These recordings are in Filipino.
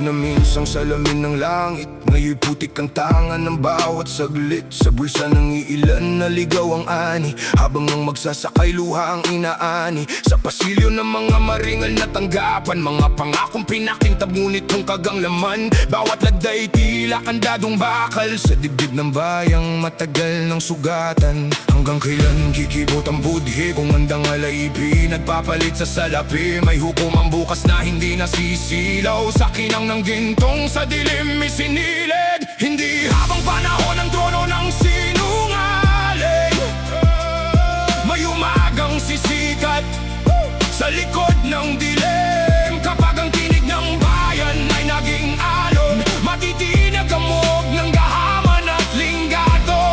na minsang salamin ng langit. Ngayon'y putik ang tangan ng bawat saglit. Sa bulsa ng iilan naligaw ang ani, habang ang magsasakay luha ang inaani. Sa pasilyo ng mga maringal na tanggapan, mga pangakong pinakintab ngunit kung kagang laman. Bawat lagday tila kandadong bakal sa dibdib ng bayang matagal ng sugatan. Hanggang kailan kikibot ang budhi kung handang alaipin nagpapalit sa salapi. May hukom ang bukas na hindi nasisilaw, sa kinang ng gintong sa dilim isinilid. Hindi habang panahon ng trono ng sinungaling, may umagang sisikat sa likod ng dilim. Kapag ang tinig ng bayan ay naging alon, matitinag ang muog ng gahaman at linggado.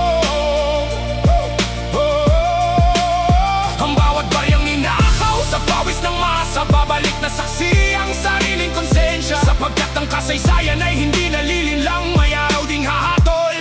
Ang bawat baryang ninakaw sa pawis ng masa, babalik na saksi ang sariling konsensya. Sapagkat ang kasaysayan ay hindi nalilinlang, may araw ding hahatol.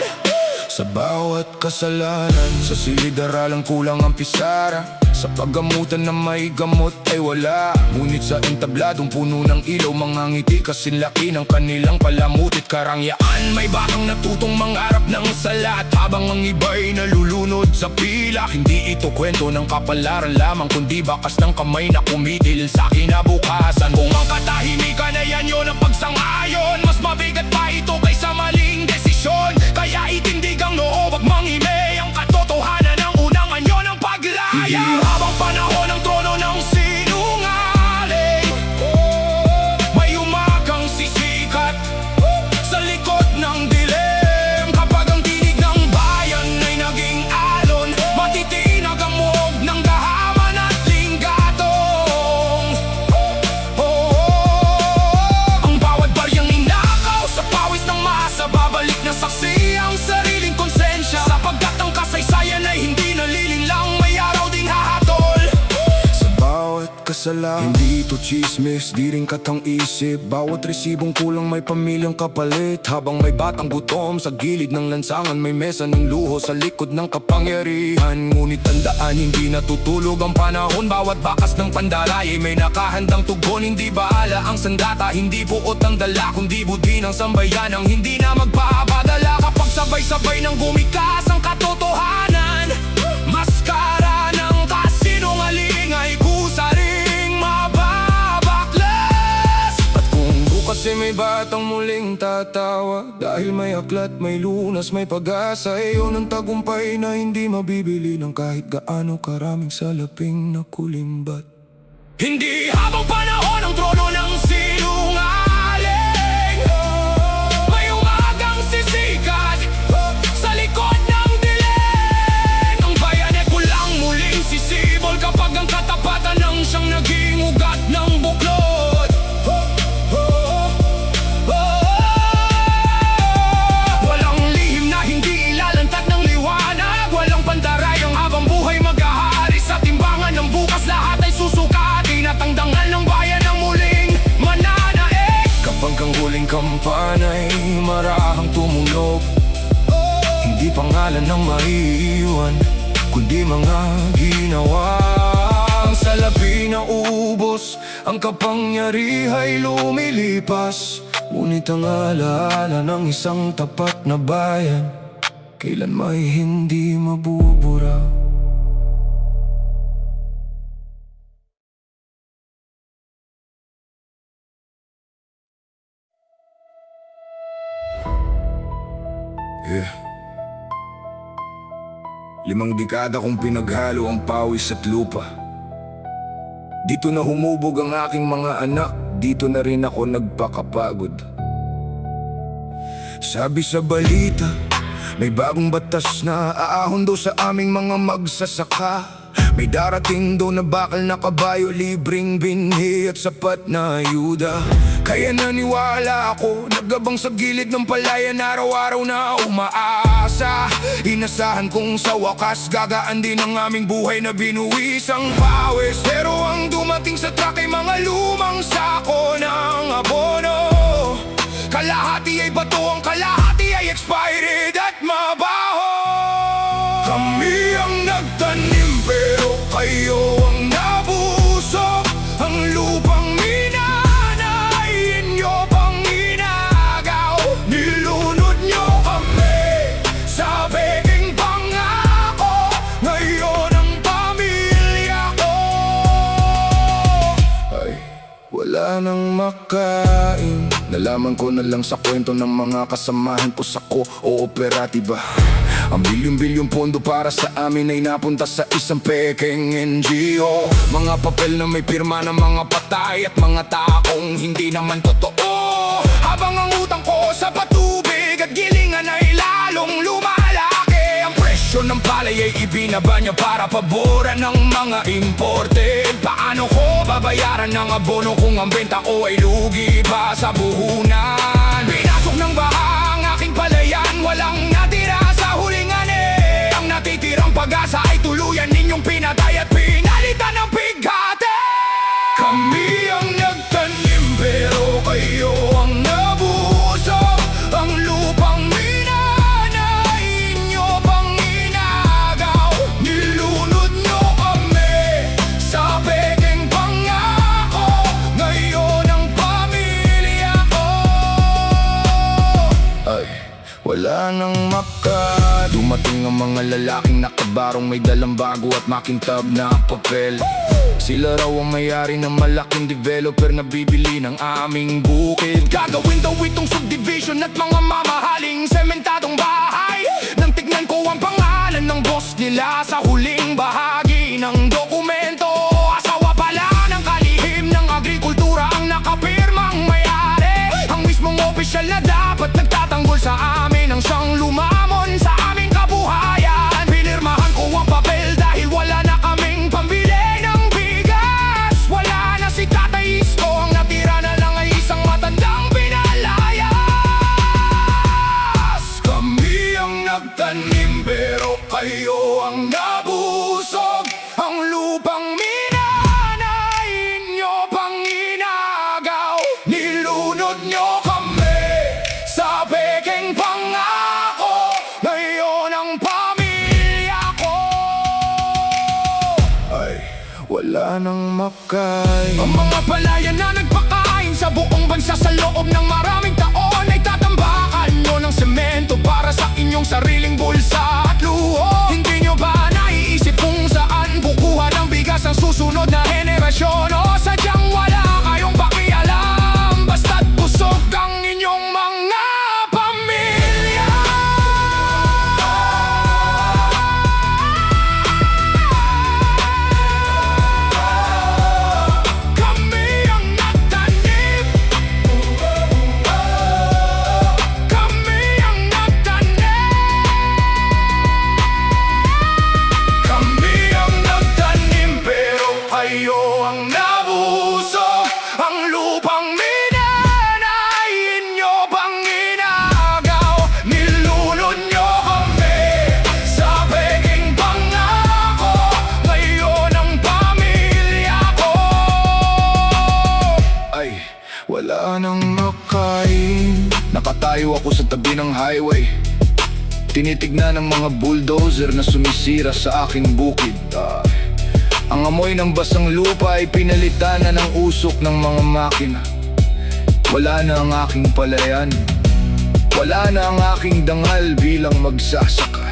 Sa bawat kasalanan, sa silid-aralang kulang ang pisara. Sa paggamutan na may gamot ay wala, ngunit sa entabladong puno ng ilaw, mga ngiti kasinlaki ng kanilang palamutit karangyaan. May batang natutong mangarap ng salat, habang ang iba'y nalulunod sa pila. Hindi ito kwento ng kapalaran lamang, kundi bakas ng kamay na kumitil sa kinabukasan. Kung ang katahimikan ay yan yun ang pagsang-ayon, mas mabigat pa ito kaysa maling desisyon. Kaya itindig ang noo, wag manghimay ang katotohanan ng unang anyo ng paglaya. Habang panahon ng trono ng sinungaling, may umagang sisikat sa likod ng dilim. Kapag ang tinig ng bayan ay naging alon, matitinag ang muog ng gahaman at linggatong. Ang bawat baryang ninakaw sa pawis ng masa, babalik na saksi ang sariling konsensya. Sapagkat ang kasaysayan ay hindi nalilinlang, may araw ding hahatol. Sa bawat kasalanan, hindi ito chismis, di rin katang isip. Bawat resibong kulang may pamilyang kapalit. Habang may batang gutom sa gilid ng lansangan, may mesa ng luho sa likod ng kapangyarihan. Ngunit tandaan, hindi natutulog ang panahon. Bawat bakas ng pandalay ay may nakahandang tugon. Hindi baala ang sandata, hindi buot ang dala, kundi budhi ng sambayanang hindi na magpapadala. Kapag sabay-sabay ng bumikas ang katotohanan, maskara ng kasinungaling ay kusaring mababaklas. At kung bukas ay may batang muling tatawa, dahil may aklat, may lunas, may pag-asa, iyon ang tagumpay na hindi mabibili ng kahit gaano karaming salaping na kulimbat. Hindi habang panahon ng trono ng sinungaling, may umagang sisikat sa likod ng dilim. Ang bayan ay kulang muling sisibol kapag ang katapatan ng siyang naging ugat ng buklod. Walang lihim na hindi ilalantad ng liwanag, walang pandarayang habang buhay mag-aari sa timbangan ng bukas. Lahat ay susukatin at ang dangal ng bayan ang muling mananaig. Kapag ang huling kampanay marahang tumunog, hindi pangalan ng maiiwan, kundi mga ginawa. Ang salapi na ubos, ang kapangyariha'y lumilipas. Ngunit ang alaala ng isang tapat na bayan, kailan may hindi mabubura. Limang dekada kong pinaghalo ang pawis at lupa. Dito na humubog ang aking mga anak, dito na rin ako nagpakapagod. Sabi sa balita, may bagong batas na aahon daw sa aming mga magsasaka. May darating daw na bakal na kabayo, libreng binhi at sapat na ayuda. Kaya naniwala ako, nagabang sa gilid ng palayan, araw-araw na umaasa. Inasahan kong sa wakas, gagaan din ang aming buhay na binuwis ang pawis. Pero ang dumating sa truck ay mga lumang sako ng abono. Kalahati ay bato, ang kalahati ay expired at mabaho. Kami ang nagtanim pero kayo ang nabusog. Ang lupang minana ay inyo pang ina. wala nang makain. Nalaman ko na lang sa kwento ng mga kasamahan ko sa kooperatiba. Ang bilyong-bilyong pondo para sa amin ay napunta sa isang pekeng NGO. Mga papel na may pirma ng mga patay at mga taong hindi naman totoo. Habang ang utang ko sa patubig at gilingan ay lalong lumalaki. Ang presyo ng palay ay ibinaba niya para paboran ng mga imported. Paano ko babayaran ng abono kung ang benta ko ay lugi pa sa buhunan? Pinasok ng baha ang aking palayan, walang natira sa hulingan eh. Ang natitirang pag-asa ay tuluyan ninyong pinatay at pinalitan ng bighati. Kami ang nagtanim pero kayo ang nabusog. Ang lupang minanay inyo pang inagaw. Nilunod nyo kami sa pekeng pangako. Ngayon ang pamilya ko ay wala nang maka. Dumating ang mga lalaking nakabarong may dalang bago at makintab na papel. Sila raw ang mayari ng malaking developer na bibili ng aming bukid. Gagawin daw itong subdivision at mga mamahaling sementadong bahay. Nang tignan ko ang pangalan ng boss nila sa huling bahagi ng dokumento, asawa pala ng kalihim ng agrikultura ang nakapirmang mayari. Ang mismong opisyal na dapat nagtatanggol sa amin ang siyang lumamon sa aming kabuhayan. Pinirmahan ko ang papel dahil wala na kaming pambili. Si Tatay Isko, ang natira na lang ay isang matandang pinalayas. Kami ang nagtanim pero kayo ang nabusog. Ang lupang minanay inyo pang inagaw. Nilunod nyo kami sa pekeng pangako. Ngayon ang pamilya ko ay wala nang makay. Ang mga palayan na nagpakain sa buong bansa sa loob ng maraming taon ay tatambakan nyo ng semento para sa inyong sariling bulsa at luho. Hindi nyo ba naiisip kung saan kukuha ng bigas ang susunod na henerasyon? O sadyang wala kayong pakialam, basta't busog ang inyong mga pamilya. Kayo ang nabusog. Ang lupang minanay inyo pang inagaw. Nilunod nyo kami sa pekeng pangako. Ngayon ang pamilya ko ay wala nang makain. Nakatayo ako sa tabi ng highway, tinitignan ng mga bulldozer na sumisira sa aking bukid. Ang amoy ng basang lupa ay pinalitan na ng usok ng mga makina. Wala na ang aking palayan, wala na ang aking dangal bilang magsasaka.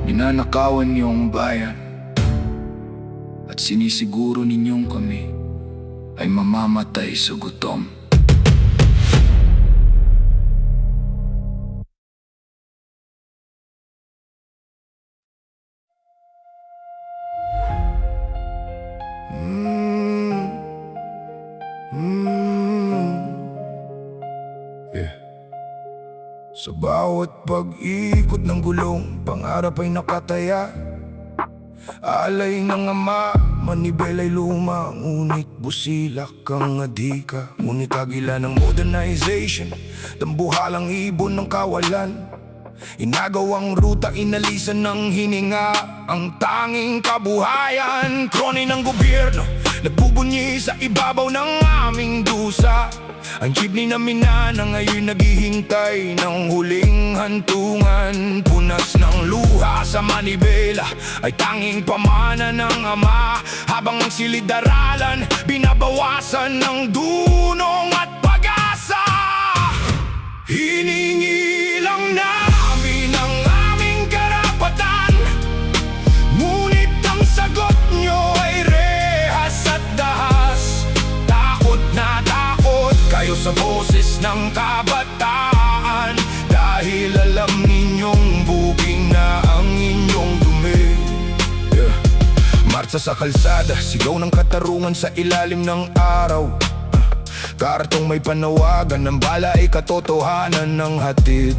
Ninanakawan niyo ang bayan at sinisiguro ninyong kami ay mamamatay sa gutom. Sa bawat pag-ikot ng gulong, pangarap ay nakataya. Alay ng ama, manibel ay luma, ngunit busilak ang adika. Ngunit agila ng modernization, dambuhalang ibon ng kawalan. Inagaw ang ruta, inalisan ng hininga ang tanging kabuhayan. Kroni ng gobyerno, nagbubunyi sa ibabaw ng aming dusa. Ang jeepney na minana ngayon naghihintay ng huling hantungan. Punas ng luha sa manibela ay tanging pamana ng ama. Habang ang silid-aralan binabawasan ng dunong at pag-asa. Hiningi lang namin ang aming karapatan, ngunit ang sagot nyo ay rehas at dahas. ng kabataan. Dahil alam ninyong booking na ang inyong dumi. Marcha sa kalsada, sigaw ng katarungan sa ilalim ng araw. Kartong may panawagan ng bala ay katotohanan ng hatid.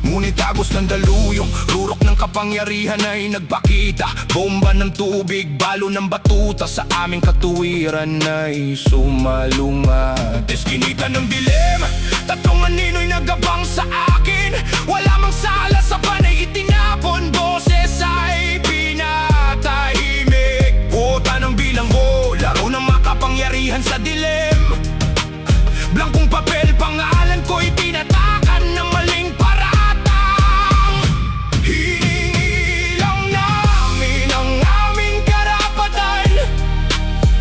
Ngunit agos ng daluyong rurok ng kapangyarihan ay nagpakita. Bomba ng tubig, balo ng batuta sa aming katuwiran ay sumalungat. Eskinita ng dilim, tatlong anino'y nagabang sa akin. Wala mang sala sa panay itinapon, boses ay pinatahimik. Puta ng bilanggo, laro ng makapangyarihan sa dilim. Blankong papel, pangalan ko'y tinatakan ng maling paratang. Hiningi lang namin ang aming karapatan,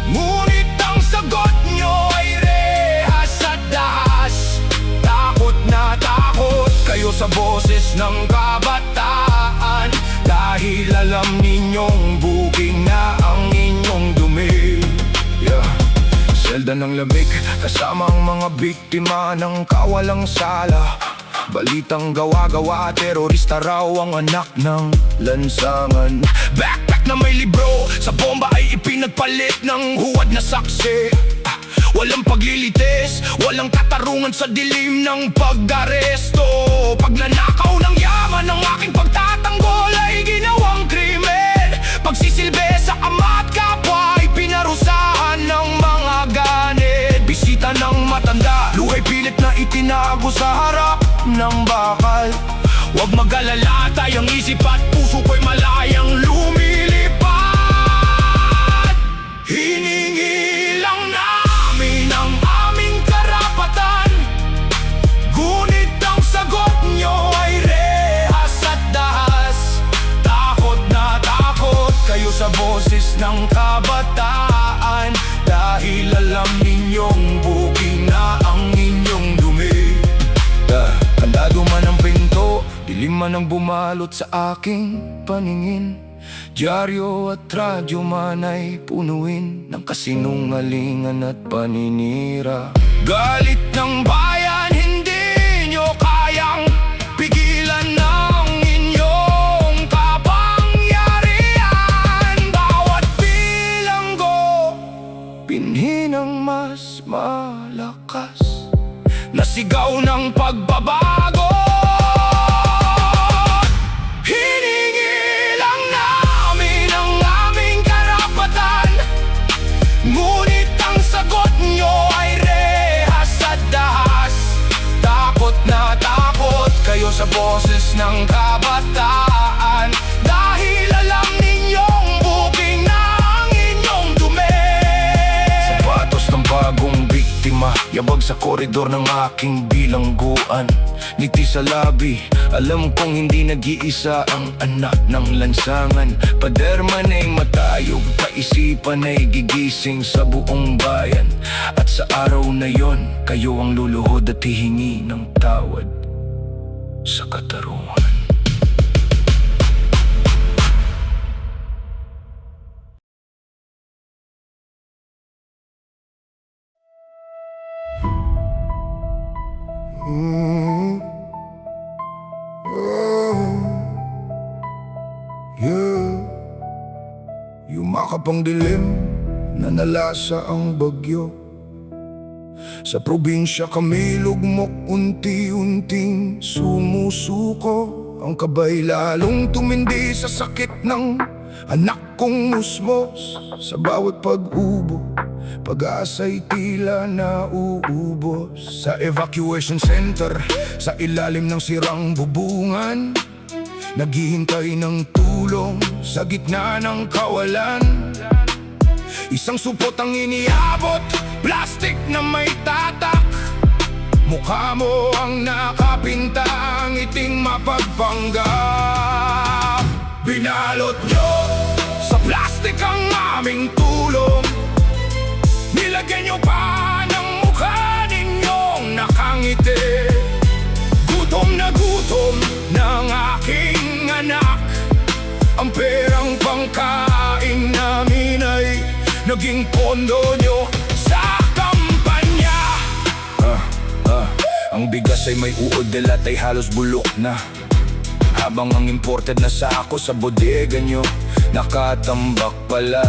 ngunit ang sagot nyo ay rehas at dahas. Takot na takot kayo sa boses ng kabataan, dahil alam ninyong booking na ang inyong dumi. Selda ng lamig, kasama ang mga biktima ng kawalang sala. Balitang gawa-gawa, terorista raw ang anak ng lansangan. Backpack na may libro, sa bomba ay ipinagpalit ng huwad na saksi. Walang paglilitis, walang katarungan sa dilim ng pag-aresto. Pagnanakaw ng yaman ng aking pagtatanggol ay ginawang krimen. Pagsisilbi sa ama at kapwa ay pinarusahan ng mga ganit. Bisita ng matanda, luhay pilit na itinago sa harap ng bakal. Huwag mag-alala, tayong isip at puso ko'y malayang lumilipad. Hiningi lang namin ang aming karapatan, ngunit ang sagot nyo ay rehas at dahas. Takot na takot kayo sa boses ng kabataan, dahil alam ninyong booking na ang inyong dumi. Kandado man ang pinto, dilim man ang bumalot sa aking paningin. Dyaryo at radyo man ay punuin ng kasinungalingan at paninira. Galit ng bayan, hindi nyo kayang pigilan ng inyong kapangyarihan. Bawat bilanggo, pinhi ng mas malakas, nasigaw ng pagbabago. Hiningi lang namin ang aming karapatan, ngunit ang sagot nyo ay rehas at dahas. Takot na takot kayo sa boses ng kabataan, dahil alam ninyong booking na ang inyong dumi. Sapatos ng bagong biktima, yabag sa koridor ng aking bilangguan. Ngiti sa labi, alam kong hindi nag-iisa ang anak ng lansangan. Pader man ay matayog, kaisipan ay gigising sa buong bayan. At sa araw na yon, kayo ang luluhod at hihingi ng tawad sa katarungan. Yumakap ang dilim na nalasa ang bagyo. Sa probinsya kami lugmok, unti-unting sumusuko. Ang kabay lalong tumindi sa sakit ng anak kong musmos. Sa bawat pag-ubo, pag-aasa'y tila nauubos. Sa evacuation center, sa ilalim ng sirang bubungan, naghihintay ng tulong sa gitna ng kawalan. Isang supot ang iniabot, plastic na may tatak. Mukha mo ang nakapinta, ngiting mapagpanggap. Binalot nyo sa plastic ang aming tulong, nilagyan nyo pa ng mukha ninyong nakangiti. Gutom ng aking anak, ang perang pangkain namin ay naging pondo nyo sa kampanya. bigas ay may uod, dilat ay halos bulok na. Habang ang imported na sako sa bodega nyo nakatambak pala.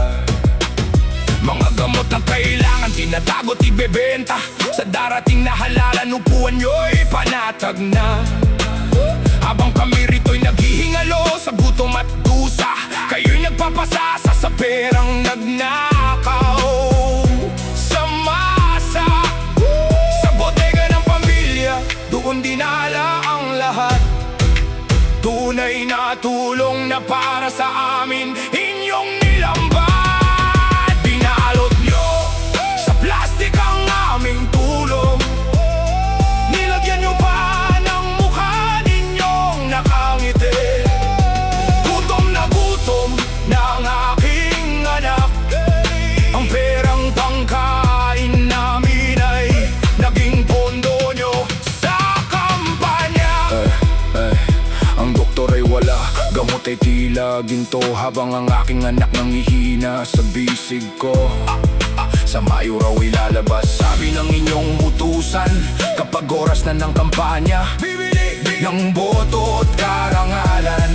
Mga gamot na kailangan tinatago't ibebenta. Sa darating na halalan upuan nyo'y panatag na. Habang kami rito'y naghihingalo sa gutom at dusa, kayo'y nagpapasasa sa perang nagnakaw. Sa masa, sa bodega ng pamilya, doon dinala ang lahat. Tunay na tulong na para sa amin, inyong nilambat. Binalot nyo sa plastic ang aming tulong. Nilagyan nyo pa ng mukha ninyong nakangiti. Gutom na aking anak. Ang perang pangkain namin ay naging pondo nyo sa kampanya. Ang doktor ay wala, gamot ay tila ginto, habang ang aking anak nangihina sa bisig ko. Sa Mayo raw ilalabas, sabi ng inyong utusan, kapag oras na ng kampanya, bibili ng boto at karangalan.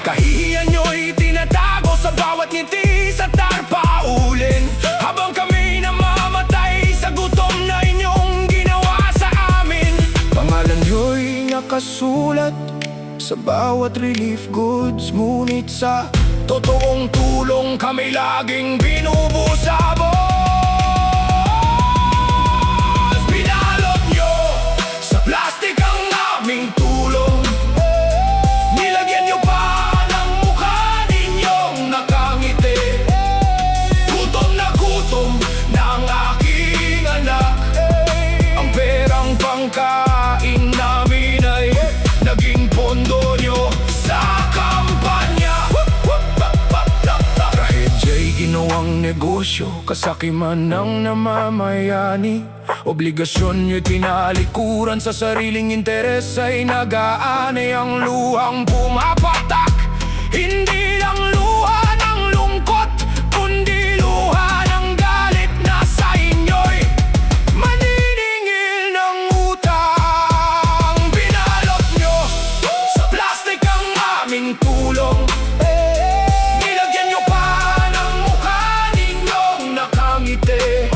Kahihiyan nyo'y tinatago sa bawat ngiti sa tarpaulin, habang kami namamatay sa gutom na inyong ginawa sa amin. Pangalan nyo'y nakasulat sa bawat relief goods, ngunit sa totoong tulong kami laging binubusabos. Binalot nyo sa plastic ang aming tulong. Nilagyan nyo pa ng mukha ninyong nakangiti. Gutom na ang aking anak. Ang perang pangkain namin ay naging pondo nyo sa kampanya. Trahedya'y ginawang negosyo, kasakiman ng namamayani. Obligasyon nyo'y tinalikuran, sa sariling interes ay nag-aanay. Ang luhang pumapatak, hindi lang luha ng lungkot, kundi luha ng galit na sa inyo'y maniningil ng utang. Binalot nyo sa plastic ang aming tulong. Nilagyan nyo pa ng mukha ninyong nakangiti.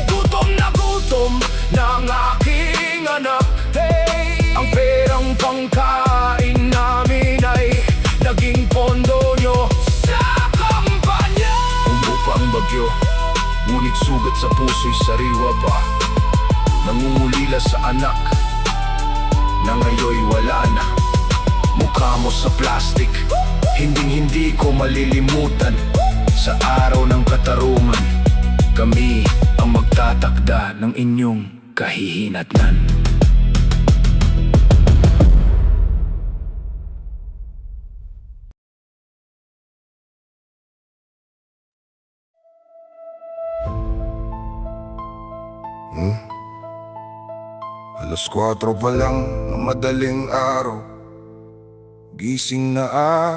Gutom ng aking anak. Ang perang pangkain namin ay naging pondo nyo sa kampanya. Umupa ang bagyo, ngunit sugat sa puso'y sariwa pa. Nangungulila sa anak na ngayoy wala na. Mukha mo sa plastic, hindi ko malilimutan. Sa araw ng katarungan, kami ang magtatakda ng inyong kahihinatnan. Alas 4 pa lang ng madaling araw, gising na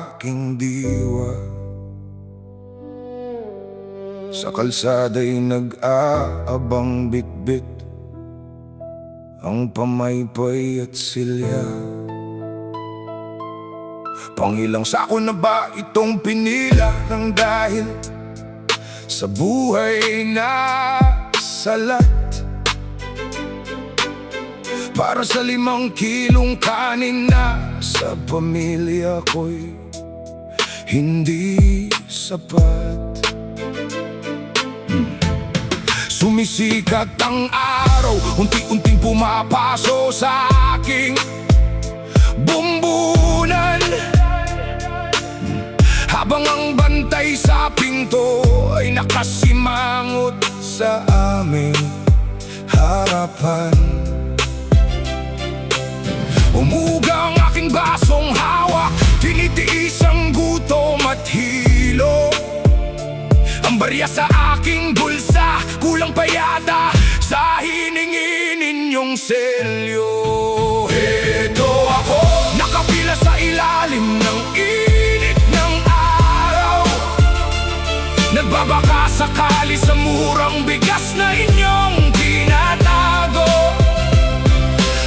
aking diwa. Sa kalsada'y nag-aabang bitbit ang pamaypay at silya. Pangilang sako na ba itong pinila ng dahil sa buhay na salat? Para sa 5 kilong kanin na sa pamilya ko'y hindi sapat. Sumisikat ang araw, unti-unting pumapaso sa aking bumbunan. Habang ang bantay sa pinto ay nakasimangot sa aming harapan. Umuga ang aking basong hawak, tinitiis ang gutom at hilo. Ang barya sa aking bulsa, kulang pa yata sa hiningin ninyong selyo. Heto ako, nakapila sa ilalim ng init ng araw, nagbabaka sakali sa murang bigas na inyong tinatago.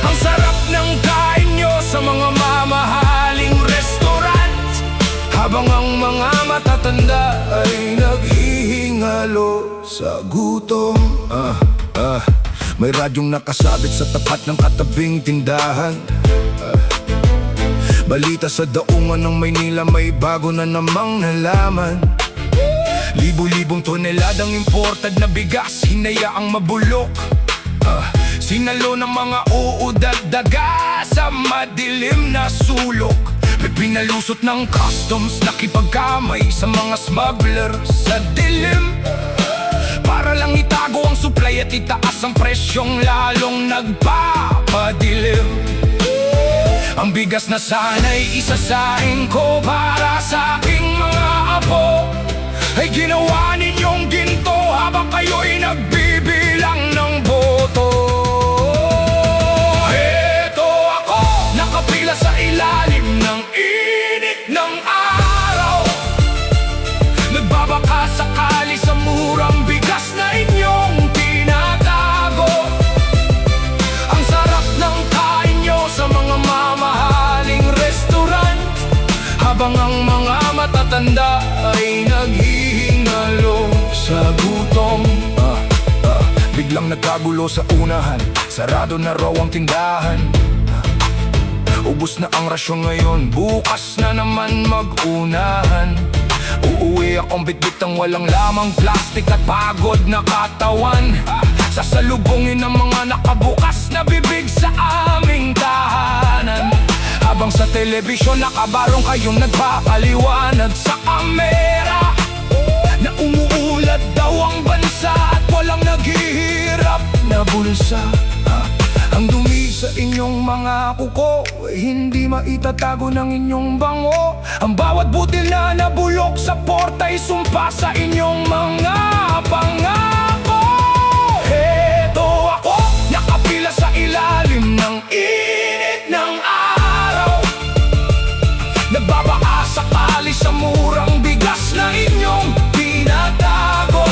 Ang hingalo sa gutom. May radyong nakasabit sa tapat ng katabing tindahan. Balita sa daungan ng Maynila, may bago na namang nalaman. Libu-libong toneladang imported na bigas, hinayaang mabulok. Sinalo ng mga uod at daga sa madilim na sulok. May pinalusot ng customs, nakipagkamay sa mga smuggler sa dilim. Para lang itago ang supply at itaas ang presyong lalong nagpapadilim. Ang bigas na sana'y isasain ko para sa aking mga apo ay ginawa ninyong ginto habang kayo'y nagbibilang ng boto. Eto ako, nakapila sa ilalim ng init ng araw, nagbabaka sakali sa murang bigas na inyong tinatago. Ang sarap ng kain nyo sa mga mamahaling restaurant, habang ang mga matatanda ay naghihingalo sa gutom. Biglang nagkagulo sa unahan, sarado na raw ang tindahan. Ubus na ang rasyon ngayon, bukas na naman mag-unahan. Uuwi akong bitbitang walang lamang plastik at pagod na katawan. Sasalubungin ang mga nakabukas na bibig sa aming tahanan. Habang sa telebisyon nakabarong kayong nagpapaliwanag sa kamera na umuulat daw ang bansa at walang naghihirap na bulsa. Ang dumi sa inyong mga kuko ay hindi maitatago ng inyong bango. Ang bawat butil na nabulok sa porta ay sumpa sa inyong mga pangako. Heto ako, nakapila sa ilalim ng init ng araw, nagbabaka sakali sa murang bigas na inyong tinatago.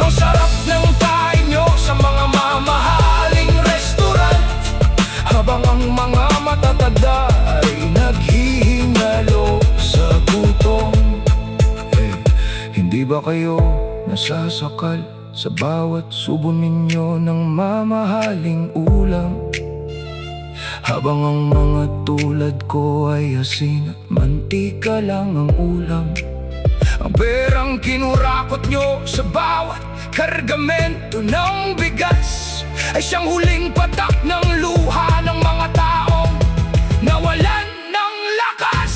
Ang sarap ng kain nyo sa mga mamahaling restaurant, habang ang mga matatanda ay naghihingalo sa gutom. Hindi ba kayo nasasakal sa bawat subo ninyo ng mamahaling ulam, habang ang mga tulad ko ay asin at mantika lang ang ulam? Ang perang kinurakot nyo sa bawat kargamento ng bigas ay siyang huling patak ng luha ng mga taong nawalan ng lakas.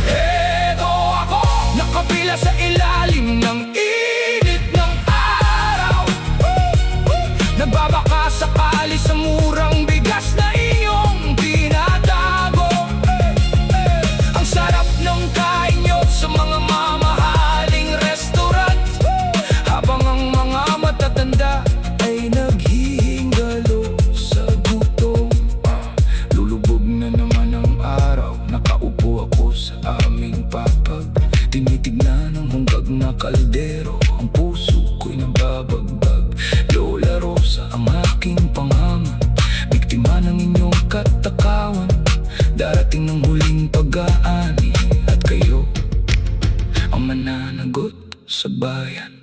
Eto ako, nakapila sa ilalim ng init ng araw, nagbabaka sakali sa murang bigas na inyong tinatago. Ang sarap ng kain nyo sa mga mamahaling restaurant, habang ang mga matatanda ay naghihingalo sa gutom. Lulubog na naman ang araw, nakaupo ako sa aming papag, tinitignan ang hunggag na kaldero, ang puso ko'y nababagbag. Lola Rosa ang aking pangaman, biktima ng inyong katakawan. Darating ng huling pag-aani at kayo ang mananagot sa bayan.